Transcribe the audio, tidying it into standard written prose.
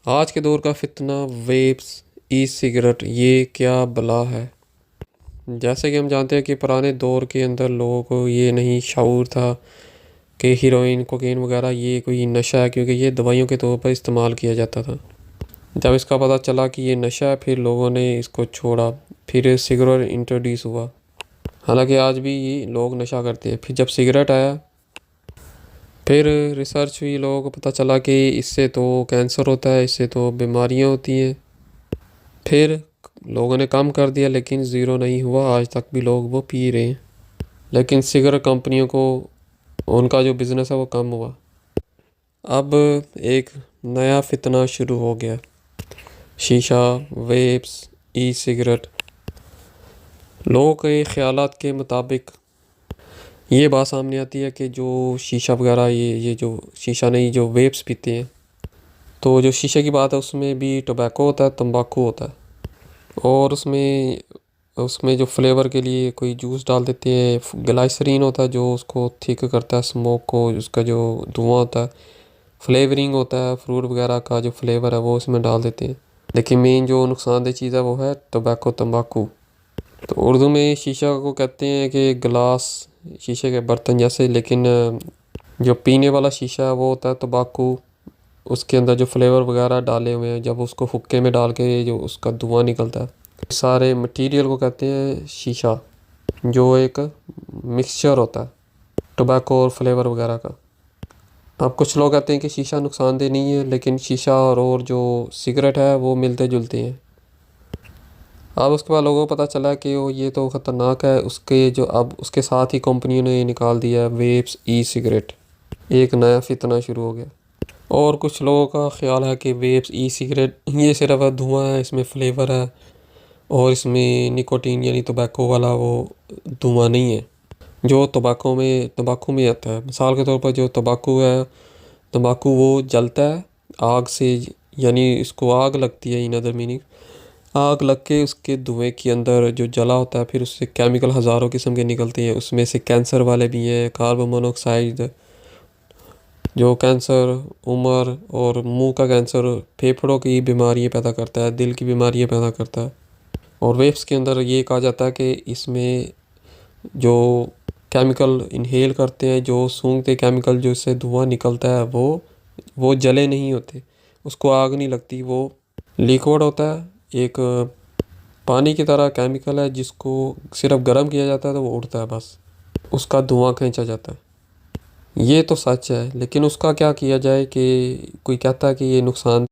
आज के दौर का फितना वेप्स, ई सिगरेट, ये क्या बला है। जैसे कि हम जानते हैं कि पुराने दौर के अंदर लोगों को ये नहीं शऊर था कि हीरोइन, कोकीन वगैरह ये कोई नशा है, क्योंकि ये दवाइयों के तौर पर इस्तेमाल किया जाता था। जब इसका पता चला कि ये नशा है, फिर लोगों ने इसको छोड़ा, फिर सिगरेट इंट्रोड्यूस हुआ। हालांकि आज भी ये लोग नशा करते हैं। फिर जब सिगरेट आया, फिर रिसर्च हुई, लोगों को पता चला कि इससे तो कैंसर होता है, इससे तो बीमारियां होती हैं। फिर लोगों ने कम कर दिया, लेकिन ज़ीरो नहीं हुआ, आज तक भी लोग वो पी रहे हैं। लेकिन सिगरेट कंपनियों को उनका जो बिज़नेस है वो कम हुआ। अब एक नया फितना शुरू हो गया, शीशा, वेप्स, ई सिगरेट। लोगों के ख्यालात के मुताबिक ये बात सामने आती है कि जो शीशा वगैरह, ये जो शीशा नहीं, जो वेप्स पीते हैं, तो जो शीशे की बात है उसमें भी टोबैको होता है, तंबाकू होता है। और उसमें उसमें जो फ्लेवर के लिए कोई जूस डाल देते हैं, ग्लाइसरीन होता है जो उसको थिक करता है स्मोक को, उसका जो धुआं होता है। फ्लेवरिंग होता है, फ्रूट वगैरह का जो फ्लेवर है वो उसमें डाल देते हैं। लेकिन मेन जो नुकसानदेह चीज़ है वो है टोबैको, तंबाकू। तो उर्दू में शीशा को कहते हैं कि गिलास, शीशे के बर्तन जैसे। लेकिन जो पीने वाला शीशा है वो होता है तंबाकू। उसके अंदर जो फ्लेवर वगैरह डाले हुए हैं, जब उसको हुक्के में डाल के जो उसका धुआं निकलता है, सारे मटेरियल को कहते हैं शीशा, जो एक मिक्सचर होता है टोबैको और फ्लेवर वगैरह का। अब कुछ लोग कहते हैं कि शीशा नुकसानदेह नहीं है, लेकिन शीशा और जो सिगरेट है वो मिलते जुलते हैं। अब उसके बाद लोगों को पता चला कि वो ये तो ख़तरनाक है। उसके जो अब उसके साथ ही कंपनियों ने ये निकाल दिया है वेप्स, ई सिगरेट। एक नया फितना शुरू हो गया। और कुछ लोगों का ख्याल है कि वेप्स, ई सिगरेट ये सिर्फ धुआं है, इसमें फ्लेवर है और इसमें निकोटीन यानी तंबाकू वाला वो धुआं नहीं है जो तंबाकू में आता है। मिसाल के तौर पर जो तंबाकू है, तंबाकू वो जलता है आग से, यानी इसको आग लगती है। इन अदर मीनिंग, आग लग के उसके धुएं के अंदर जो जला होता है, फिर उससे केमिकल हज़ारों किस्म के निकलते हैं। उसमें से कैंसर वाले भी हैं, कार्बन मोनोऑक्साइड, जो कैंसर उम्र और मुंह का कैंसर, फेफड़ों की बीमारियां पैदा करता है, दिल की बीमारियां पैदा करता है। और वेप्स के अंदर ये कहा जाता है कि इसमें जो केमिकल इनहेल करते हैं, जो सूंघते केमिकल, जो इससे धुआं निकलता है, वो जले नहीं होते, उसको आग नहीं लगती। वो लिक्विड होता है, एक पानी की तरह केमिकल है, जिसको सिर्फ गर्म किया जाता है तो वो उड़ता है, बस उसका धुआं खींचा जाता है। ये तो सच है, लेकिन उसका क्या किया जाए कि कोई कहता है कि ये नुकसान